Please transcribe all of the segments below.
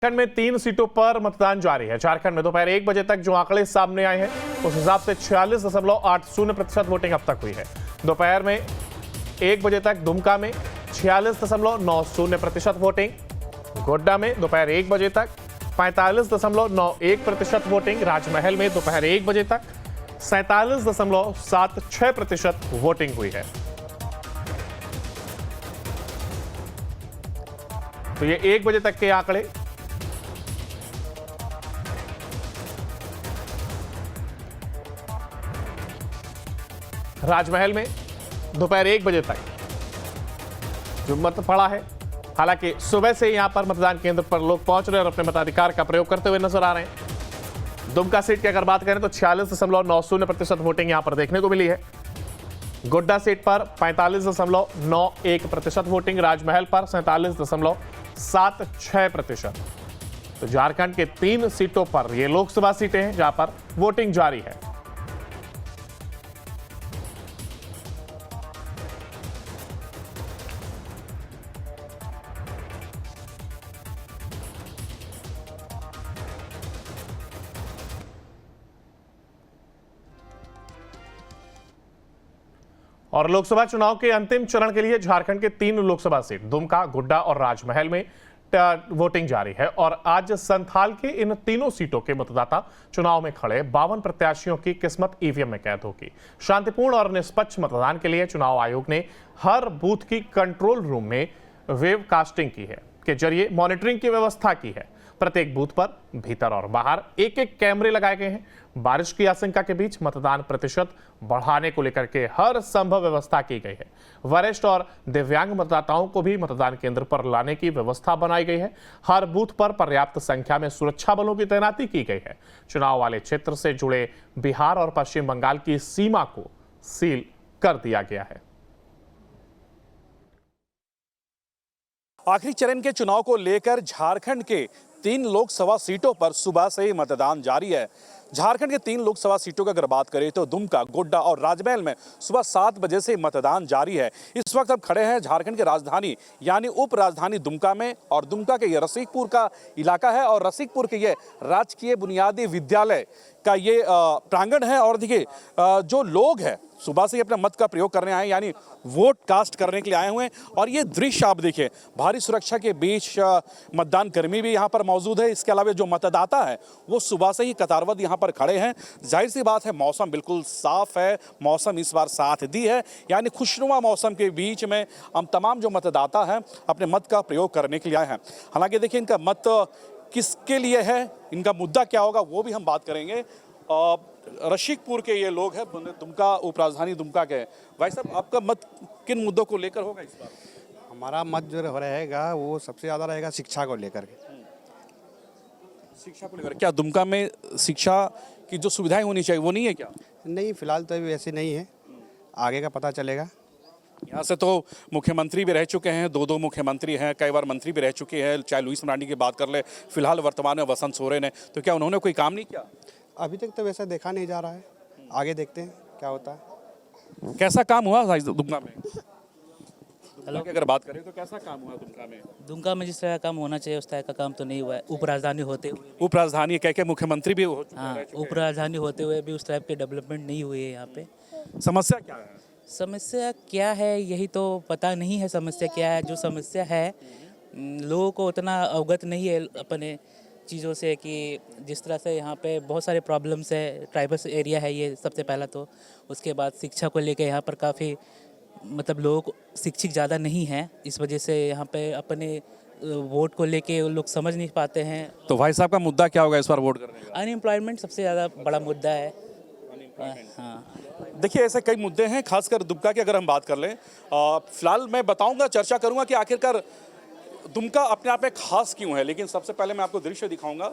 झारखंड में 3 सीटों पर मतदान जारी है। झारखंड में दोपहर 1 बजे तक जो आंकड़े सामने आए हैं उस हिसाब से 46.80% वोटिंग अब तक हुई है। दोपहर में 1 बजे तक दुमका में 46.90% वोटिंग, गोड्डा में दोपहर 1 बजे तक 45.91% वोटिंग, राजमहल में दोपहर 1 बजे तक 47.76% वोटिंग हुई है। तो ये 1 बजे तक के आंकड़े। राजमहल में दोपहर 1 बजे तक जो मत पड़ा है, हालांकि सुबह से यहां पर मतदान केंद्र पर लोग पहुंच रहे हैं और अपने मताधिकार का प्रयोग करते हुए नजर आ रहे हैं। दुमका सीट की अगर बात करें तो 46.90% वोटिंग यहां पर देखने को मिली है। गोड्डा सीट पर 45.91% वोटिंग, राजमहल पर 47.76%। तो झारखंड के 3 सीटों पर ये लोकसभा सीटें हैं जहां पर वोटिंग जारी है। और लोकसभा चुनाव के अंतिम चरण के लिए झारखंड के 3 लोकसभा सीट दुमका, गोड्डा और राजमहल में वोटिंग जारी है। और आज संथाल के इन तीनों सीटों के मतदाता चुनाव में खड़े 52 प्रत्याशियों की किस्मत ईवीएम में कैद होगी। शांतिपूर्ण और निष्पक्ष मतदान के लिए चुनाव आयोग ने हर बूथ की कंट्रोल रूम में वेव कास्टिंग की है के जरिए मॉनिटरिंग की व्यवस्था की है। प्रत्येक बूथ पर भीतर और बाहर एक-एक कैमरे लगाए गए हैं। बारिश की आशंका के बीच मतदान प्रतिशत बढ़ाने को लेकर के हर संभव व्यवस्था की गई है। वरिष्ठ और दिव्यांग मतदाताओं को भी मतदान केंद्र पर लाने की व्यवस्था बनाई गई है। हर बूथ पर पर्याप्त संख्या में सुरक्षा बलों की तैनाती की गई है। चुनाव वाले क्षेत्र से जुड़े बिहार और पश्चिम बंगाल की सीमा को सील कर दिया गया है। आखिरी चरण के चुनाव को लेकर झारखंड के 3 लोकसभा सीटों पर सुबह से ही मतदान जारी है। झारखंड के 3 लोकसभा सीटों की अगर बात करें तो दुमका, गोड्डा और राजमहल में सुबह 7 बजे से मतदान जारी है। इस वक्त हम खड़े हैं झारखंड की राजधानी यानी उप राजधानी दुमका में, और दुमका के ये रसिकपुर का इलाका है और रसिकपुर के ये राजकीय बुनियादी विद्यालय का ये प्रांगण है। और देखिए जो लोग हैं सुबह से ही अपने मत का प्रयोग करने आए, यानी वोट कास्ट करने के लिए आए हुए हैं। और ये दृश्य आप देखिए, भारी सुरक्षा के बीच मतदान कर्मी भी यहाँ पर मौजूद है। इसके अलावा जो मतदाता है वो सुबह से ही कतारबद्ध यहाँ पर खड़े हैं। जाहिर सी बात है मौसम बिल्कुल साफ है, मौसम इस बार साथ दी है, यानी खुशनुमा मौसम के बीच में हम तमाम जो मतदाता हैं अपने मत का प्रयोग करने के लिए आए हैं। हालांकि देखिए इनका मत किसके लिए है, इनका मुद्दा क्या होगा वो भी हम बात करेंगे। रसिकपुर के ये लोग हैं, दुमका उप राजधानी दुमका के। भाई साहब, आपका मत किन मुद्दों को लेकर होगा इस बार? हमारा मत जो रहेगा वो सबसे ज़्यादा रहेगा शिक्षा को लेकर के। शिक्षा को लेकर क्या दुमका में शिक्षा की जो सुविधाएं होनी चाहिए वो नहीं है क्या? नहीं, फिलहाल तो अभी ऐसे नहीं है, आगे का पता चलेगा। यहाँ से तो मुख्यमंत्री भी रह चुके हैं, 2 मुख्यमंत्री हैं, कई बार मंत्री भी रह चुके हैं, चाहे लुईस मरांडी की बात कर ले, फिलहाल वर्तमान में वसंत सोरेन है। तो क्या उन्होंने कोई काम नहीं किया? अभी तक तो वैसा देखा नहीं जा रहा है, आगे देखते हैं क्या होता है। कैसा काम हुआ दुमका में? दुमका की अगर बात करें तो कैसा काम हुआ दुमका में? दुमका में जिस तरह का काम होना चाहिए उस तरह का काम तो नहीं हुआ है। उप राजधानी होते हुए, उप राजधानी कह मुख्यमंत्री भी हो चुके हाँ, हैं। उप राजधानी होते हुए भी उस टाइप के डेवलपमेंट नहीं हुई है यहाँ पे। समस्या क्या है? समस्या क्या है यही तो पता नहीं है। समस्या क्या है? जो समस्या है लोगों को उतना अवगत नहीं है अपने चीज़ों से कि जिस तरह से यहाँ पे बहुत सारे प्रॉब्लम्स है। ट्राइबल एरिया है ये सबसे पहला तो, उसके बाद शिक्षा को लेकर यहाँ पर काफ़ी मतलब लोग शिक्षित ज़्यादा नहीं हैं, इस वजह से यहाँ पे अपने वोट को लेके लोग समझ नहीं पाते हैं। तो भाई साहब का मुद्दा क्या होगा इस बार वोट करने का? अनएम्प्लॉयमेंट सबसे ज़्यादा बड़ा मुद्दा है। हाँ, देखिए ऐसे कई मुद्दे हैं, खासकर दुमका की अगर हम बात कर लें। फिलहाल मैं बताऊंगा, चर्चा करूंगा कि आखिरकार दुमका अपने आप में खास क्यों है, लेकिन सबसे पहले मैं आपको दृश्य दिखाऊंगा।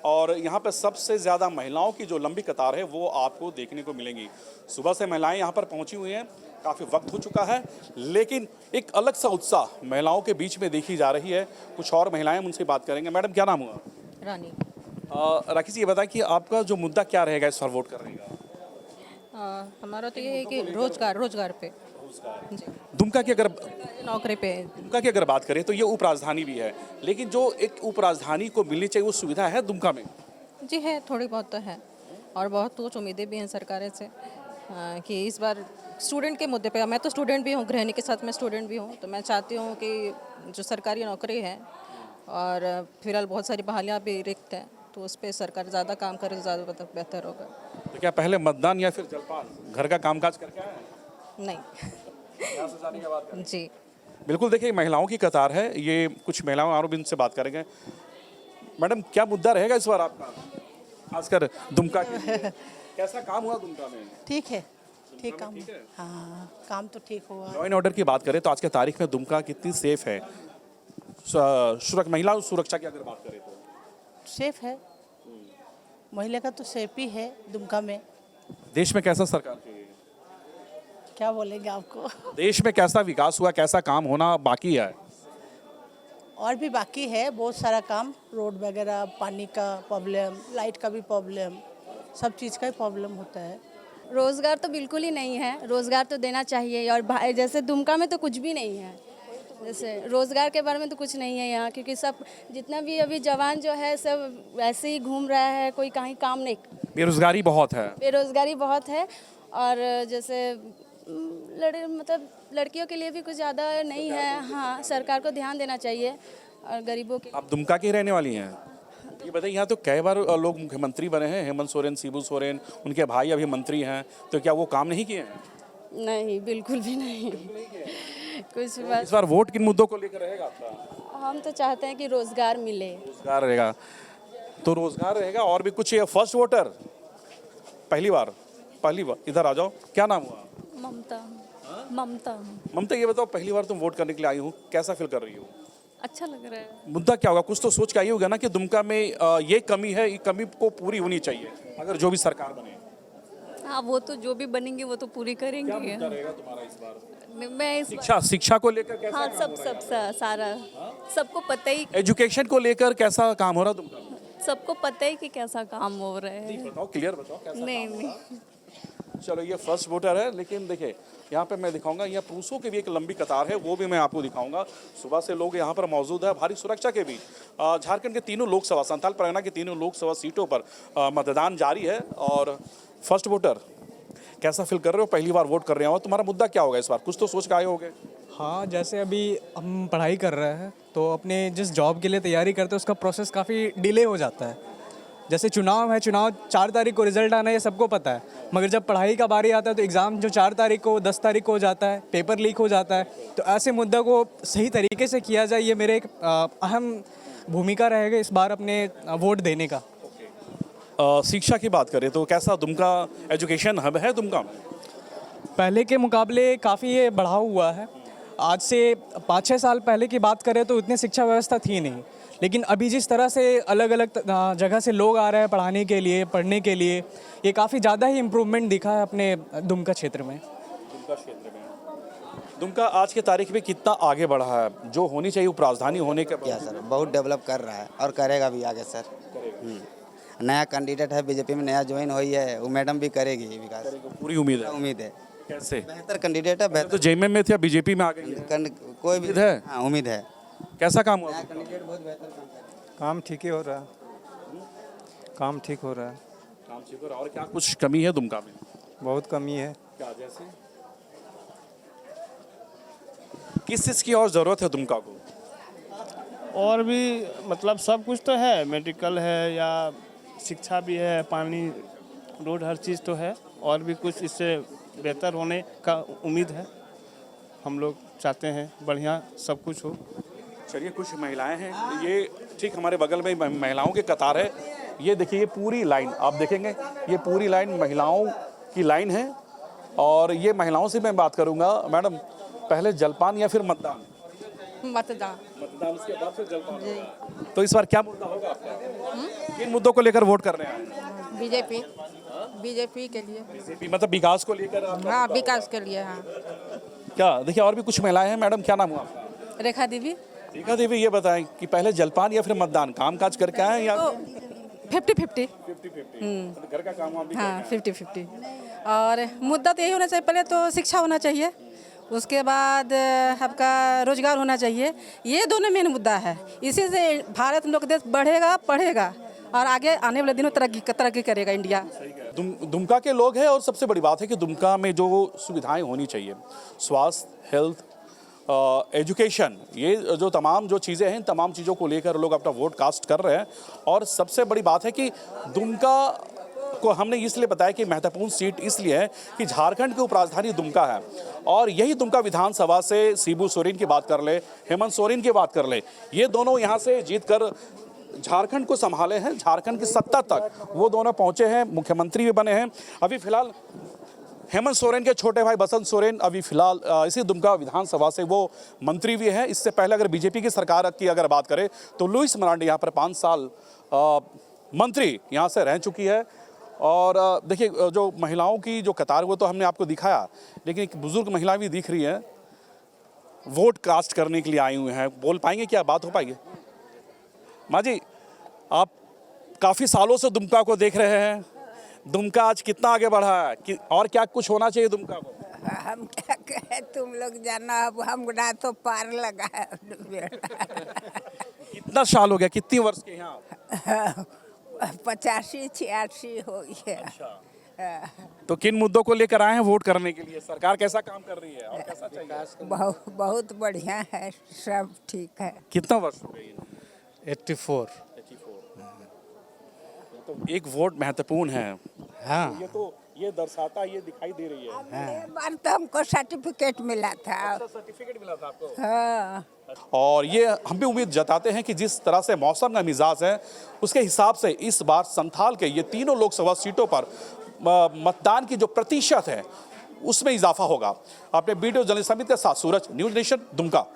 और यहाँ पे सबसे ज़्यादा महिलाओं की जो लंबी कतार है वो आपको देखने को मिलेंगी। सुबह से महिलाएं यहाँ पर पहुँची हुई हैं, काफ़ी वक्त हो चुका है, लेकिन एक अलग सा उत्साह महिलाओं के बीच में देखी जा रही है। कुछ और महिलाएं उनसे बात करेंगे। मैडम क्या नाम हुआ? रानी। राखी जी, ये बताएं कि आपका जो मुद्दा क्या रहेगा इस बार वोट करने का? हमारा तो ये है कि रोजगार पे दुमका की अगर नौकरी पे दुमका की अगर बात करें तो ये उपराजधानी भी है, लेकिन जो एक उपराजधानी को मिलनी चाहिए वो सुविधा है दुमका में? जी है, थोड़ी बहुत तो है और बहुत कुछ उम्मीदें भी हैं सरकार से कि इस बार स्टूडेंट के मुद्दे पे, मैं तो स्टूडेंट भी हूँ, गृहिणी के साथ मैं स्टूडेंट भी हूँ, तो मैं चाहती हूँ कि जो सरकारी नौकरी है और फिलहाल बहुत सारी बहालियाँ भी रिक्त हैं, तो उस पर सरकार ज़्यादा काम करे तो ज़्यादा बेहतर होगा। तो क्या पहले मतदान या फिर जलपान, घर का कामकाज करके आए हैं? नहीं यहाँ से जाने के बाद जी बिल्कुल। देखिए महिलाओं की कतार है, ये कुछ महिलाओं और भी इनसे बात करेंगे। मैडम क्या मुद्दा रहेगा इस बार आपका, खासकर दुमका के? कैसा काम हुआ दुमका में? ठीक है, ठीक काम। हाँ, काम तो ठीक हुआ। लॉ एंड ऑर्डर की बात करें तो आज के तारीख में दुमका कितनी सेफ है? महिला सुरक्षा की अगर बात करें तो सेफ है, महिला का तो सेफ ही है दुमका में। देश में कैसा सरकार चाहिए? क्या बोलेंगे आपको? देश में कैसा विकास हुआ, कैसा काम होना बाकी है? और भी बाकी है बहुत सारा काम, रोड वगैरह, पानी का प्रॉब्लम, लाइट का भी प्रॉब्लम, सब चीज़ का ही प्रॉब्लम होता है। रोज़गार तो बिल्कुल ही नहीं है, रोज़गार तो देना चाहिए। और जैसे दुमका में तो कुछ भी नहीं है, जैसे रोज़गार के बारे में तो कुछ नहीं है यहाँ, क्योंकि सब जितना भी अभी जवान जो है सब वैसे ही घूम रहा है, कोई कहीं काम नहीं, बेरोजगारी बहुत है। बेरोज़गारी बहुत है। और जैसे मतलब लड़कियों के लिए भी कुछ ज़्यादा नहीं है। हाँ, सरकार को ध्यान देना चाहिए और गरीबों के। आप दुमका की रहने वाली हैं, ये बताइए, यहाँ तो कई बार लोग मुख्यमंत्री बने हैं, हेमंत सोरेन, शिबू सोरेन, उनके भाई अभी मंत्री हैं, तो क्या वो काम नहीं किए हैं? नहीं, बिल्कुल भी नहीं। कुछ बात, इस बार वोट किन मुद्दों को लेकर रहेगा आपका? हम तो चाहते हैं कि रोज़गार मिले। रोजगार रहेगा तो रोजगार रहेगा। और भी कुछ? फर्स्ट वोटर, पहली बार इधर आ जाओ, क्या नाम हुआ? ममता। ममता, ये बताओ, पहली बार तुम वोट करने के लिए आई हो, कैसा फील कर रही हो? अच्छा लग रहा है। मुद्दा क्या होगा? कुछ तो सोच के आई होगा ना कि दुमका में ये कमी है, ये कमी को पूरी होनी चाहिए अगर जो भी सरकार बने। हाँ, वो तो जो भी बनेंगे वो तो पूरी करेंगे। क्या मुद्दा रहेगा तुम्हारा इस बार? मैं इस शिक्षा को लेकर कैसा हाँ, काम हो रहा है? सारा सबको पता ही, एजुकेशन को लेकर कैसा काम हो रहा है दुमका में? सबको पता ही कि कैसा काम हो रहा है। बताओ, क्लियर बताओ कैसा नहीं काम हो नहीं रहा है? चलो, ये फर्स्ट वोटर है, लेकिन देखिए यहाँ पे मैं दिखाऊंगा, यहाँ पुरुषों की भी एक लंबी कतार है, वो भी मैं आपको दिखाऊंगा। सुबह से लोग यहाँ पर मौजूद है, भारी सुरक्षा के बीच। झारखंड के तीनों लोकसभा, संथाल परगना की तीनों लोकसभा सीटों पर मतदान जारी है। और फर्स्ट वोटर, कैसा फील कर रहे हो? पहली बार वोट कर रहे हो, तुम्हारा मुद्दा क्या होगा इस बार? कुछ तो सोच के आए होगे। हाँ, जैसे अभी हम पढ़ाई कर रहे हैं तो अपने जिस जॉब के लिए तैयारी करते हैं उसका प्रोसेस काफ़ी डिले हो जाता है। जैसे चुनाव है, चुनाव 4 तारीख को रिजल्ट आना है, ये सबको पता है, मगर जब पढ़ाई का बारी आता है तो एग्ज़ाम जो 4 तारीख को 10 तारीख को हो जाता है, पेपर लीक हो जाता है। तो ऐसे मुद्दा को सही तरीके से किया जाए, ये मेरे एक अहम भूमिका रहेगा इस बार अपने वोट देने का। शिक्षा की बात करें तो कैसा दुमका एजुकेशन हब है दुमका में? पहले के मुकाबले काफ़ी ये बढ़ाव हुआ है। आज से 5-6 साल पहले की बात करें तो इतनी शिक्षा व्यवस्था थी नहीं, लेकिन अभी जिस तरह से अलग अलग जगह से लोग आ रहे हैं पढ़ाने के लिए, पढ़ने के लिए, ये काफ़ी ज़्यादा ही इम्प्रूवमेंट दिखा है अपने दुमका क्षेत्र में। दुमका आज के तारीख में कितना आगे बढ़ा है, जो होनी चाहिए उपराजधानी होने के क्या सर, बहुत डेवलप कर रहा है और करेगा भी आगे सर। नया कैंडिडेट है, बीजेपी में नया ज्वाइन हुई है, वो मैडम भी करेगी विकास, पूरी उम्मीद है। उम्मीद है। कैसे? बेहतर कैंडिडेट है, बेहतर तो जेएमएम में थे, बीजेपी में आ गई है। कोई भी उम्मीद है? हाँ, उम्मीद है। कैसा काम हुआ? कैंडिडेट बहुत बेहतर काम कर रहा है। काम ठीक ही हो रहा है, काम ठीक हो रहा है, काम ठीक हो रहा है। और क्या कुछ कमी है दुमका में? बहुत कमी है। क्या जैसे? किस चीज़ की और ज़रूरत है दुमका को? और भी मतलब सब कुछ तो है, मेडिकल है या शिक्षा भी है, पानी, रोड, हर चीज़ तो है। और भी कुछ इससे बेहतर होने का उम्मीद है, हम लोग चाहते हैं बढ़िया सब कुछ हो। चलिए, कुछ महिलाएं हैं, ये ठीक हमारे बगल में महिलाओं की कतार है। ये देखिए, ये पूरी लाइन आप देखेंगे, ये पूरी लाइन महिलाओं की लाइन है। और ये महिलाओं से मैं बात करूंगा। मैडम, पहले जलपान या फिर मतदान? मतदान उसके बाद फिर जलपान। तो इस बार क्या मुद्दा होगा आपका? किन मुद्दों को लेकर वोट कर रहे हैं? बीजेपी के लिए। बीजेपी मतलब विकास को लेकर? हाँ, विकास के लिए। हाँ। क्या देखिए, और भी कुछ महिलाएं हैं। मैडम, क्या नाम हुआ आपका? रेखा देवी। रेखा देवी, ये बताएं कि पहले जलपान या फिर मतदान, काम काज करके आए हैं या 50-50? 50-50 घर का काम? हाँ, 50-50। और मुद्दा तो यही होना चाहिए, पहले तो शिक्षा होना चाहिए, उसके बाद आपका रोजगार होना चाहिए। ये दोनों मेन मुद्दा है। इसी से भारत लोक देश बढ़ेगा, पढ़ेगा और आगे आने वाले दिनों तरक्की करेगा इंडिया। दुमका के लोग हैं और सबसे बड़ी बात है कि दुमका में जो सुविधाएं होनी चाहिए, स्वास्थ्य, हेल्थ, एजुकेशन, ये जो तमाम जो चीज़ें हैं, इन तमाम चीज़ों को लेकर लोग अपना वोट कास्ट कर रहे हैं। और सबसे बड़ी बात है कि दुमका को हमने इसलिए बताया कि महत्वपूर्ण सीट इसलिए है कि झारखंड की उपराजधानी दुमका है और यही दुमका विधानसभा से शिबू सोरेन की बात कर ले, हेमंत सोरेन की बात कर ले, ये दोनों यहाँ से जीतकर झारखंड को संभाले हैं। झारखंड की सत्ता तक वो दोनों पहुंचे हैं, मुख्यमंत्री भी बने हैं। अभी फिलहाल हेमंत सोरेन के छोटे भाई बसंत सोरेन अभी फिलहाल इसी दुमका विधानसभा से वो मंत्री भी हैं। इससे पहले अगर बीजेपी की सरकार की अगर बात करें तो लुइस मरांडी यहाँ पर 5 साल मंत्री यहाँ से रह चुकी है। और देखिए जो महिलाओं की जो कतार वो तो हमने आपको दिखाया, लेकिन एक बुजुर्ग महिला भी दिख रही है, वोट कास्ट करने के लिए आई हुई हैं। बोल पाएंगे क्या, बात हो पाएगी? माँ जी, आप काफ़ी सालों से दुमका को देख रहे हैं, दुमका आज कितना आगे बढ़ा है कि और क्या कुछ होना चाहिए दुमका को? हम क्या कहें, तुम लोग जाना। अब हमरा तो पार लगा है। कितना साल हो गया, कितनी वर्ष के यहाँ? 85-86 हो गया। तो किन मुद्दों को लेकर आए हैं वोट करने के लिए? सरकार कैसा काम कर रही है और कैसा चाहिए? बहुत बढ़िया है, सब ठीक है। कितना वर्ष हो गई? 84। तो एक वोट महत्वपूर्ण है। हाँ, ये दर्शाता, ये दिखाई दे रही है। एक बार तो हमको सर्टिफिकेट मिला था। सर्टिफिकेट मिला था आपको? हाँ। और ये हम भी उम्मीद जताते हैं कि जिस तरह से मौसम का मिजाज है उसके हिसाब से इस बार संथाल के ये तीनों लोकसभा सीटों पर मतदान की जो प्रतिशत है उसमें इजाफा होगा। अपने वीडियो जर्नलिस्ट समिति के साथ सूरज, न्यूज़ नेशन, दुमका।